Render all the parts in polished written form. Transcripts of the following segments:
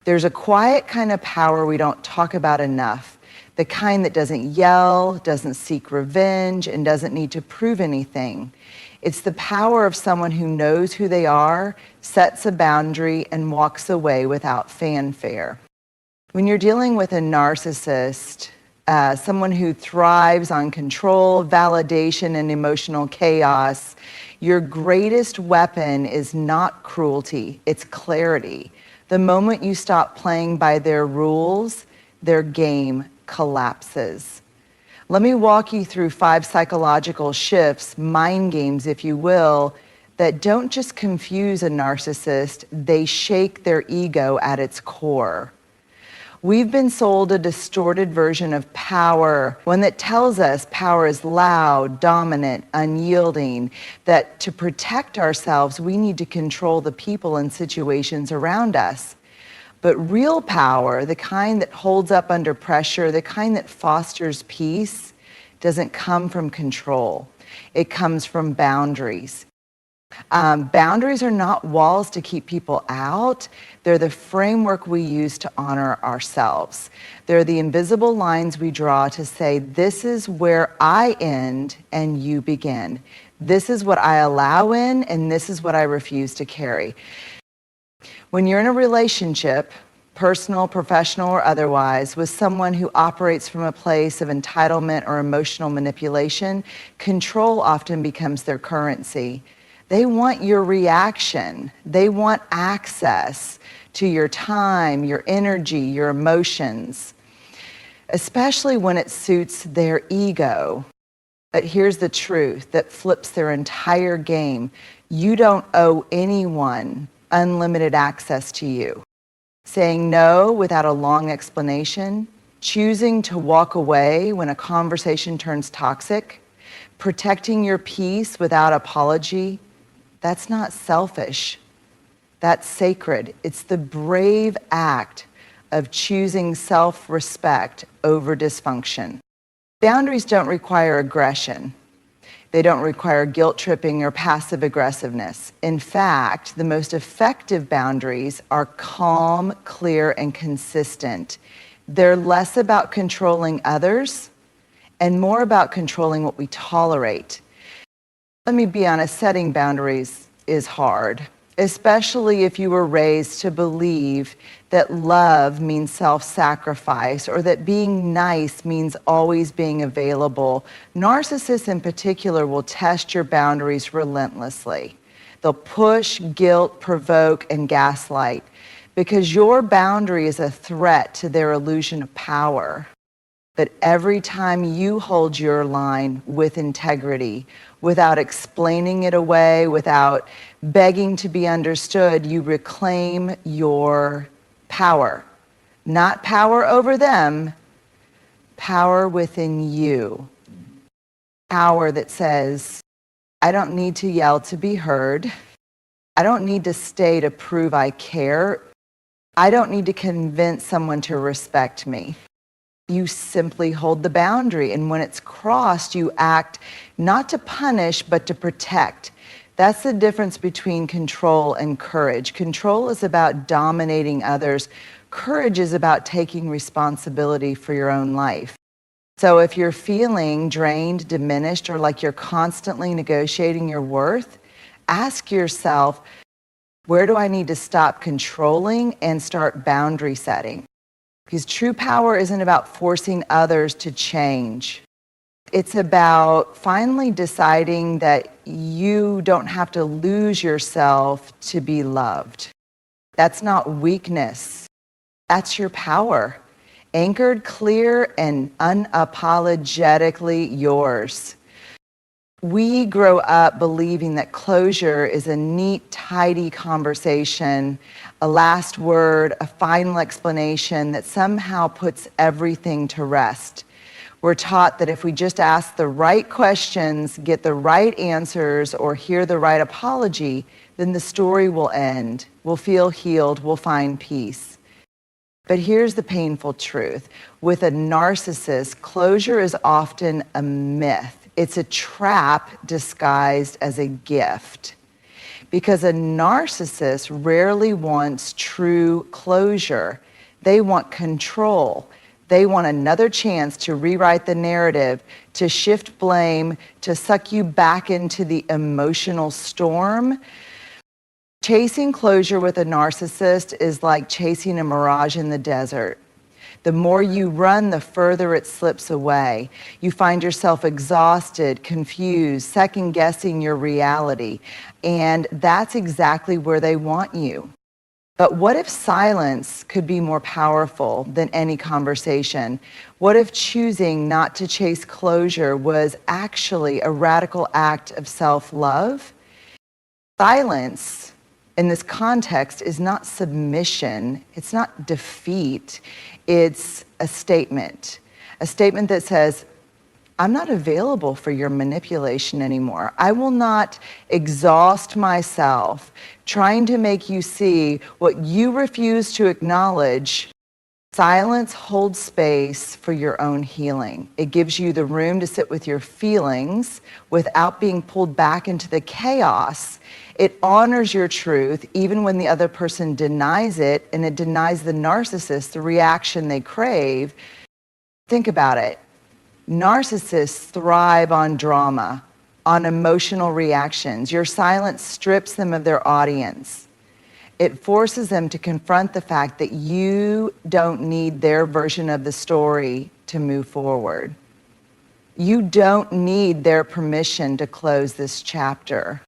There's a quiet kind of power we don't talk about enough, the kind that doesn't yell, doesn't seek revenge, and doesn't need to prove anything. It's the power of someone who knows who they are, sets a boundary, and walks away without fanfare. When you're dealing with a narcissist, someone who thrives on control, validation, and emotional chaos, your greatest weapon is not cruelty, it's clarity. The moment you stop playing by their rules, their game collapses. Let me walk you through 5 psychological shifts, mind games, if you will, that don't just confuse a narcissist, they shake their ego at its core. We've been sold a distorted version of power, one that tells us power is loud, dominant, unyielding, that to protect ourselves, we need to control the people and situations around us. But real power, the kind that holds up under pressure, the kind that fosters peace, doesn't come from control. It comes from boundaries. Boundaries are not walls to keep people out. They're the framework we use to honor ourselves. They're the invisible lines we draw to say, this is where I end and you begin. This is what I allow in and this is what I refuse to carry. When you're in a relationship, personal, professional, or otherwise, with someone who operates from a place of entitlement or emotional manipulation, control often becomes their currency. They want your reaction. They want access to your time, your energy, your emotions, especially when it suits their ego. But here's the truth that flips their entire game. You don't owe anyone unlimited access to you. Saying no without a long explanation, choosing to walk away when a conversation turns toxic, protecting your peace without apology, that's not selfish. That's sacred. It's the brave act of choosing self-respect over dysfunction. Boundaries don't require aggression. They don't require guilt tripping or passive aggressiveness. In fact, the most effective boundaries are calm, clear, and consistent. They're less about controlling others and more about controlling what we tolerate. Let me be honest, setting boundaries is hard, especially if you were raised to believe that love means self-sacrifice or that being nice means always being available. Narcissists in particular will test your boundaries relentlessly. They'll push, guilt, provoke, and gaslight because your boundary is a threat to their illusion of power. But every time you hold your line with integrity, without explaining it away, without begging to be understood, you reclaim your power. Not power over them, power within you. Power that says, I don't need to yell to be heard. I don't need to stay to prove I care. I don't need to convince someone to respect me. You simply hold the boundary, and when it's crossed, you act not to punish, but to protect. That's the difference between control and courage. Control is about dominating others. Courage is about taking responsibility for your own life. So if you're feeling drained, diminished, or like you're constantly negotiating your worth, ask yourself, where do I need to stop controlling and start boundary setting? Because true power isn't about forcing others to change. It's about finally deciding that you don't have to lose yourself to be loved. That's not weakness. That's your power. Anchored, clear, and unapologetically yours. We grow up believing that closure is a neat, tidy conversation, a last word, a final explanation that somehow puts everything to rest. We're taught that if we just ask the right questions, get the right answers, or hear the right apology, then the story will end. We'll feel healed, we'll find peace. But here's the painful truth. With a narcissist, closure is often a myth. It's a trap disguised as a gift. because a narcissist rarely wants true closure. They want control. They want another chance to rewrite the narrative, to shift blame, to suck you back into the emotional storm. Chasing closure with a narcissist is like chasing a mirage in the desert. The more you run, the further it slips away. You find yourself exhausted, confused, second-guessing your reality. And that's exactly where they want you. But what if silence could be more powerful than any conversation? What if choosing not to chase closure was actually a radical act of self-love? Silence in this context is not submission, it's not defeat, it's a statement that says, I'm not available for your manipulation anymore. I will not exhaust myself trying to make you see what you refuse to acknowledge. Silence holds space for your own healing. It gives you the room to sit with your feelings without being pulled back into the chaos. It honors your truth even when the other person denies it, and it denies the narcissist the reaction they crave. Think about it. Narcissists thrive on drama, on emotional reactions. Your silence strips them of their audience. It forces them to confront the fact that you don't need their version of the story to move forward. You don't need their permission to close this chapter.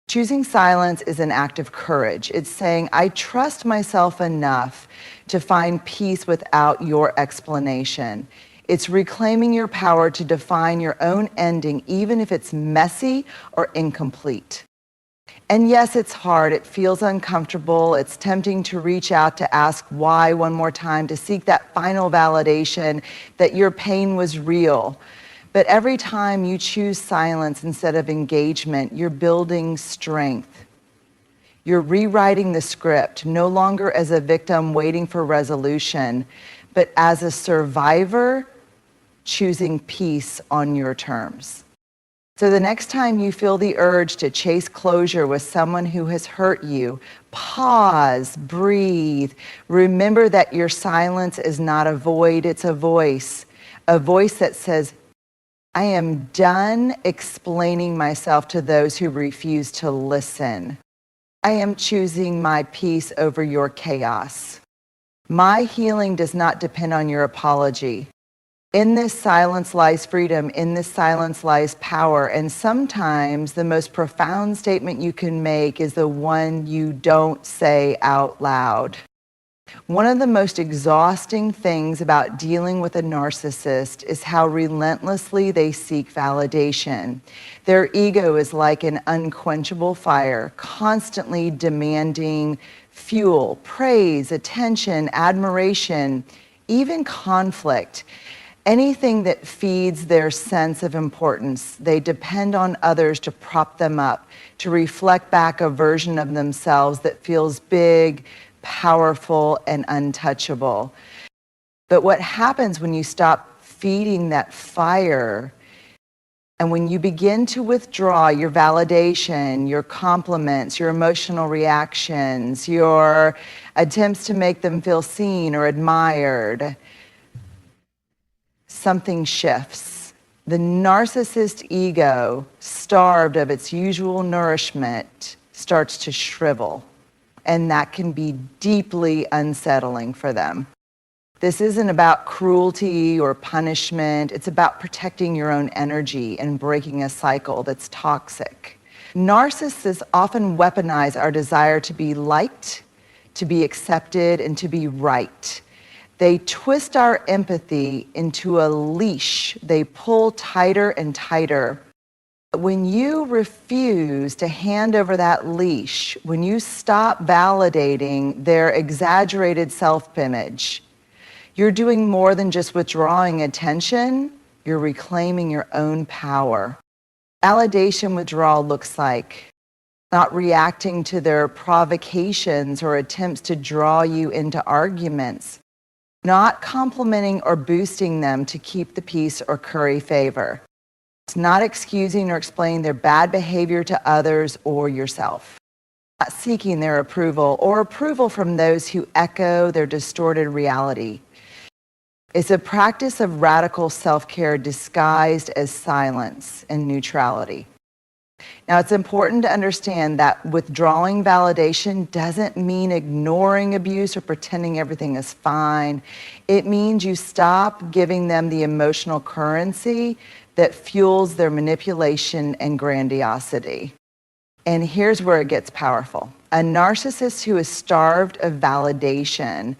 Choosing silence is an act of courage. It's saying, I trust myself enough to find peace without your explanation. It's reclaiming your power to define your own ending, even if it's messy or incomplete. And yes, it's hard. It feels uncomfortable. It's tempting to reach out to ask why one more time, to seek that final validation that your pain was real. But every time you choose silence instead of engagement, you're building strength. You're rewriting the script, no longer as a victim waiting for resolution, but as a survivor choosing peace on your terms. So the next time you feel the urge to chase closure with someone who has hurt you, pause, breathe. Remember that your silence is not a void, it's a voice that says, I am done explaining myself to those who refuse to listen. I am choosing my peace over your chaos. My healing does not depend on your apology. In this silence lies freedom. In this silence lies power. And sometimes the most profound statement you can make is the one you don't say out loud. One of the most exhausting things about dealing with a narcissist is how relentlessly they seek validation. Their ego is like an unquenchable fire, constantly demanding fuel, praise, attention, admiration, even conflict. Anything that feeds their sense of importance, they depend on others to prop them up, to reflect back a version of themselves that feels big, powerful, and untouchable. But what happens when you stop feeding that fire and when you begin to withdraw your validation, your compliments, your emotional reactions, your attempts to make them feel seen or admired, something shifts. The narcissist ego, starved of its usual nourishment, starts to shrivel. And that can be deeply unsettling for them. This isn't about cruelty or punishment. It's about protecting your own energy and breaking a cycle that's toxic. Narcissists often weaponize our desire to be liked, to be accepted, and to be right. They twist our empathy into a leash. They pull tighter and tighter. When you refuse to hand over that leash, when you stop validating their exaggerated self-image, you're doing more than just withdrawing attention, you're reclaiming your own power. Validation withdrawal looks like not reacting to their provocations or attempts to draw you into arguments, not complimenting or boosting them to keep the peace or curry favor. It's not excusing or explaining their bad behavior to others or yourself. not seeking their approval or approval from those who echo their distorted reality. It's a practice of radical self-care disguised as silence and neutrality. Now, it's important to understand that withdrawing validation doesn't mean ignoring abuse or pretending everything is fine. It means you stop giving them the emotional currency that fuels their manipulation and grandiosity. And here's where it gets powerful. A narcissist who is starved of validation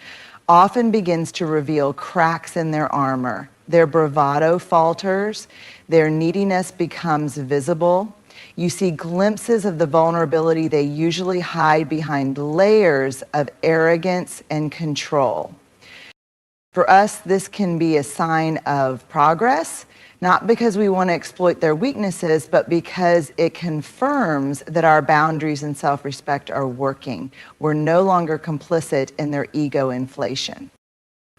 often begins to reveal cracks in their armor. Their bravado falters, their neediness becomes visible. You see glimpses of the vulnerability they usually hide behind layers of arrogance and control. For us, this can be a sign of progress, not because we want to exploit their weaknesses, but because it confirms that our boundaries and self-respect are working. We're no longer complicit in their ego inflation.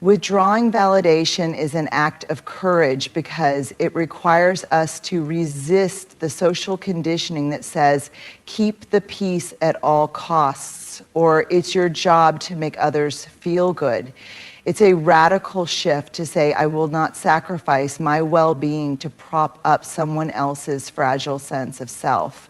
Withdrawing validation is an act of courage because it requires us to resist the social conditioning that says, keep the peace at all costs, or it's your job to make others feel good. It's a radical shift to say, I will not sacrifice my well-being to prop up someone else's fragile sense of self.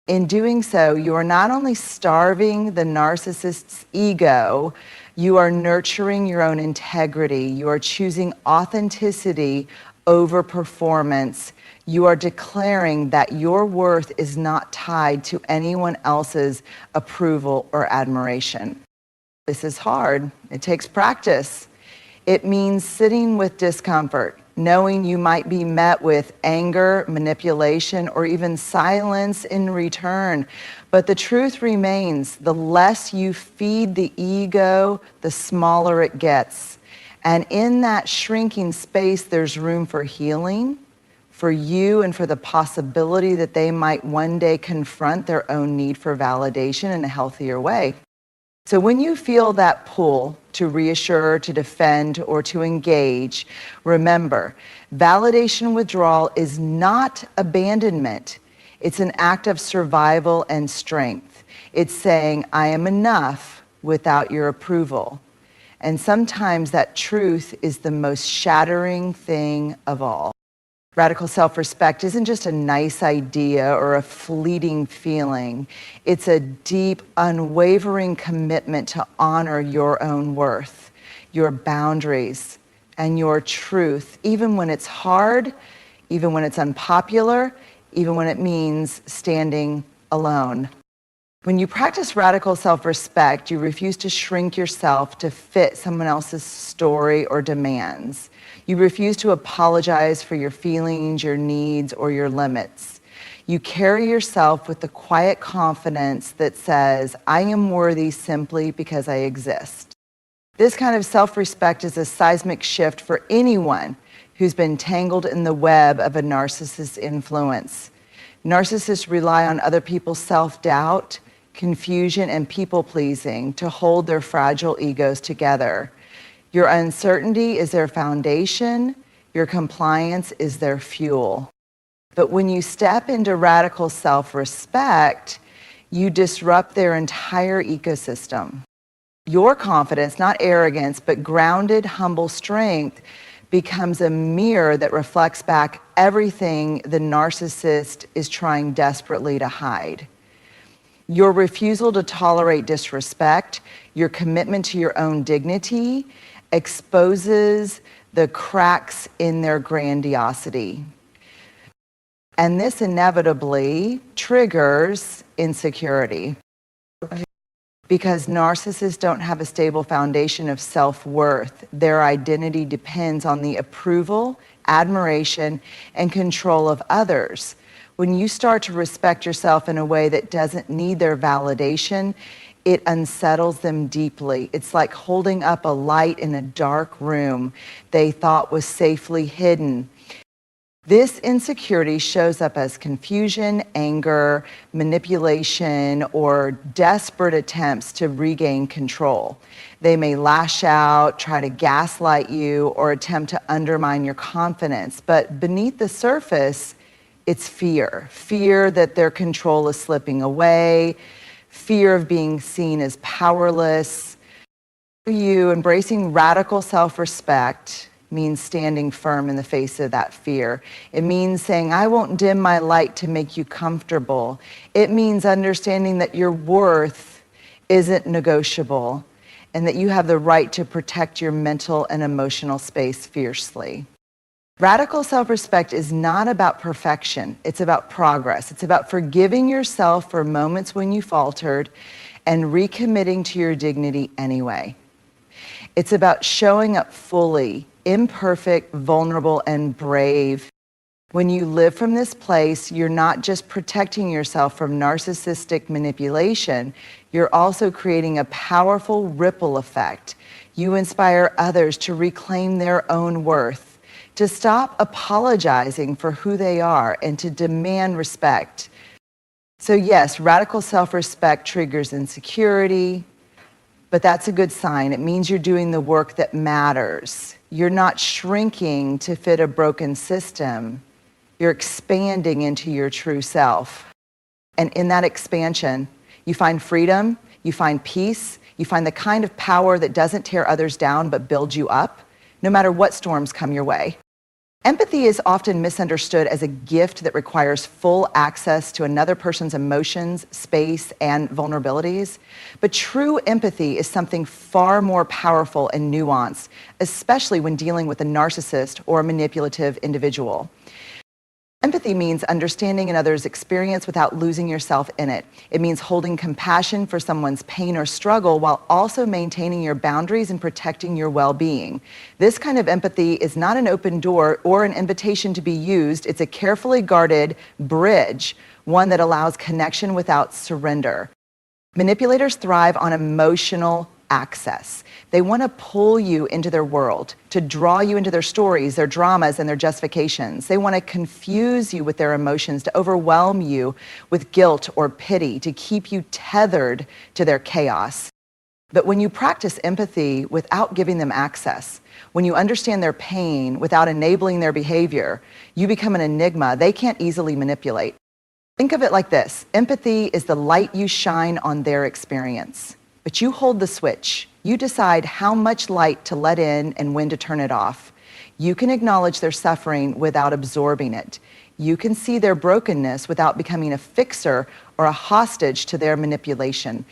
In doing so, you are not only starving the narcissist's ego, you are nurturing your own integrity. You are choosing authenticity over performance. You are declaring that your worth is not tied to anyone else's approval or admiration. This is hard. It takes practice. It means sitting with discomfort, knowing you might be met with anger, manipulation, or even silence in return. But the truth remains, the less you feed the ego, the smaller it gets. And in that shrinking space, there's room for healing, for you and for the possibility that they might one day confront their own need for validation in a healthier way. So when you feel that pull to reassure, to defend, or to engage, remember, validation withdrawal is not abandonment. It's an act of survival and strength. It's saying, I am enough without your approval. And sometimes that truth is the most shattering thing of all. Radical self-respect isn't just a nice idea or a fleeting feeling. It's a deep, unwavering commitment to honor your own worth, your boundaries, and your truth, even when it's hard, even when it's unpopular, even when it means standing alone. When you practice radical self-respect, you refuse to shrink yourself to fit someone else's story or demands. You refuse to apologize for your feelings, your needs, or your limits. You carry yourself with the quiet confidence that says, I am worthy simply because I exist. This kind of self-respect is a seismic shift for anyone who's been tangled in the web of a narcissist's influence. Narcissists rely on other people's self-doubt, confusion, and people-pleasing to hold their fragile egos together. Your uncertainty is their foundation. Your compliance is their fuel. But when you step into radical self-respect, you disrupt their entire ecosystem. Your confidence, not arrogance, but grounded, humble strength, becomes a mirror that reflects back everything the narcissist is trying desperately to hide. Your refusal to tolerate disrespect, your commitment to your own dignity, exposes the cracks in their grandiosity. And this inevitably triggers insecurity. Because narcissists don't have a stable foundation of self-worth. Their identity depends on the approval, admiration, and control of others. When you start to respect yourself in a way that doesn't need their validation, it unsettles them deeply. It's like holding up a light in a dark room they thought was safely hidden. This insecurity shows up as confusion, anger, manipulation, or desperate attempts to regain control. They may lash out, try to gaslight you, or attempt to undermine your confidence. But beneath the surface, it's fear. Fear that their control is slipping away. fear of being seen as powerless. For you, embracing radical self-respect means standing firm in the face of that fear. It means saying, I won't dim my light to make you comfortable. It means understanding that your worth isn't negotiable and that you have the right to protect your mental and emotional space fiercely. Radical self-respect is not about perfection. It's about progress. It's about forgiving yourself for moments when you faltered and recommitting to your dignity anyway. It's about showing up fully, imperfect, vulnerable, and brave. When you live from this place, you're not just protecting yourself from narcissistic manipulation, you're also creating a powerful ripple effect. You inspire others to reclaim their own worth, to stop apologizing for who they are, and to demand respect. So yes, radical self-respect triggers insecurity, but that's a good sign. It means you're doing the work that matters. You're not shrinking to fit a broken system. You're expanding into your true self. And in that expansion, you find freedom, you find peace, you find the kind of power that doesn't tear others down but builds you up, no matter what storms come your way. Empathy is often misunderstood as a gift that requires full access to another person's emotions, space, and vulnerabilities. But true empathy is something far more powerful and nuanced, especially when dealing with a narcissist or a manipulative individual. Empathy means understanding another's experience without losing yourself in it. It means holding compassion for someone's pain or struggle while also maintaining your boundaries and protecting your well-being. This kind of empathy is not an open door or an invitation to be used. It's a carefully guarded bridge, one that allows connection without surrender. Manipulators thrive on emotional access. They want to pull you into their world, to draw you into their stories, their dramas, and their justifications. They want to confuse you with their emotions, to overwhelm you with guilt or pity, to keep you tethered to their chaos. But when you practice empathy without giving them access, when you understand their pain without enabling their behavior, you become an enigma they can't easily manipulate. Think of it like this. Empathy is the light you shine on their experience. But you hold the switch. You decide how much light to let in and when to turn it off. You can acknowledge their suffering without absorbing it. You can see their brokenness without becoming a fixer or a hostage to their manipulation.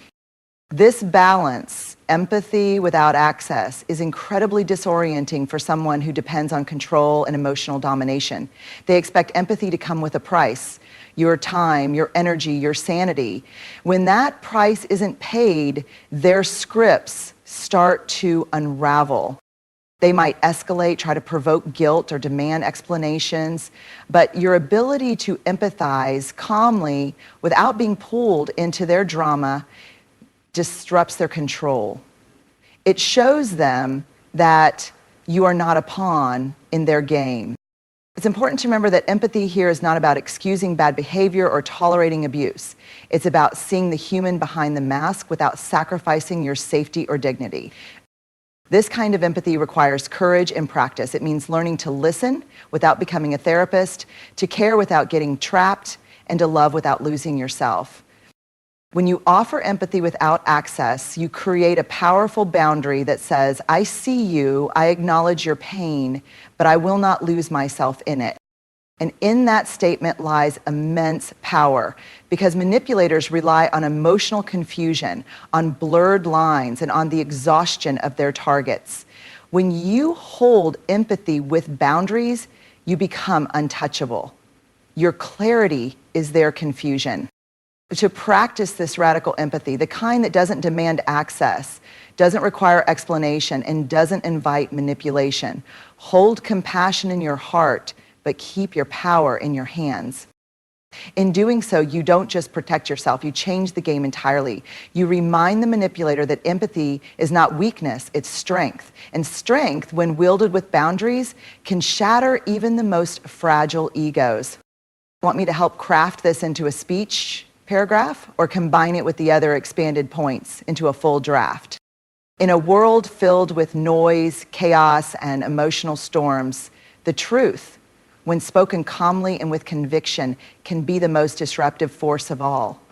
This balance, empathy without access, is incredibly disorienting for someone who depends on control and emotional domination. They expect empathy to come with a price. Your time, your energy, your sanity. When that price isn't paid, their scripts start to unravel. They might escalate, try to provoke guilt or demand explanations, but your ability to empathize calmly without being pulled into their drama disrupts their control. It shows them that you are not a pawn in their game. It's important to remember that empathy here is not about excusing bad behavior or tolerating abuse. It's about seeing the human behind the mask without sacrificing your safety or dignity. This kind of empathy requires courage and practice. It means learning to listen without becoming a therapist, to care without getting trapped, and to love without losing yourself. When you offer empathy without access, you create a powerful boundary that says, I see you, I acknowledge your pain, but I will not lose myself in it. And in that statement lies immense power, because manipulators rely on emotional confusion, on blurred lines, and on the exhaustion of their targets. When you hold empathy with boundaries, you become untouchable. Your clarity is their confusion. To practice this radical empathy, the kind that doesn't demand access, doesn't require explanation, and doesn't invite manipulation. Hold compassion in your heart, but keep your power in your hands. In doing so, you don't just protect yourself, you change the game entirely. You remind the manipulator that empathy is not weakness, it's strength. And strength, when wielded with boundaries, can shatter even the most fragile egos. Want me to help craft this into a speech paragraph, or combine it with the other expanded points into a full draft? In a world filled with noise, chaos, and emotional storms, the truth, when spoken calmly and with conviction, can be the most disruptive force of all.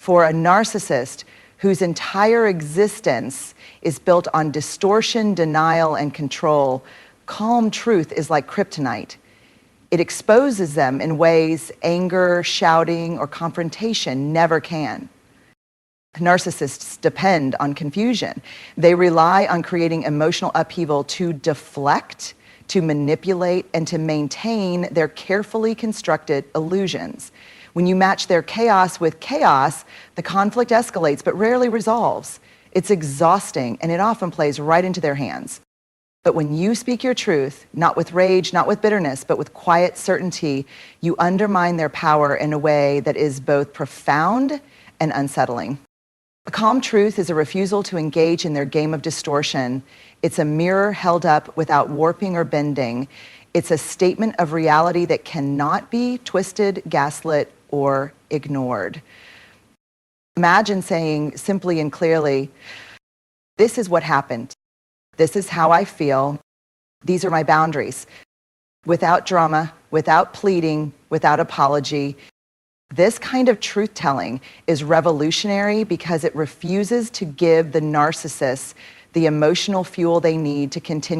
For a narcissist whose entire existence is built on distortion, denial, and control, calm truth is like kryptonite. It exposes them in ways anger, shouting, or confrontation never can. Narcissists depend on confusion. They rely on creating emotional upheaval to deflect, to manipulate, and to maintain their carefully constructed illusions. When you match their chaos with chaos, the conflict escalates but rarely resolves. It's exhausting, and it often plays right into their hands. But when you speak your truth, not with rage, not with bitterness, but with quiet certainty, you undermine their power in a way that is both profound and unsettling. A calm truth is a refusal to engage in their game of distortion. It's a mirror held up without warping or bending. It's a statement of reality that cannot be twisted, gaslit, or ignored. Imagine saying simply and clearly, "This is what happened. This is how I feel. These are my boundaries." Without drama, without pleading, without apology. This kind of truth-telling is revolutionary because it refuses to give the narcissists the emotional fuel they need to continue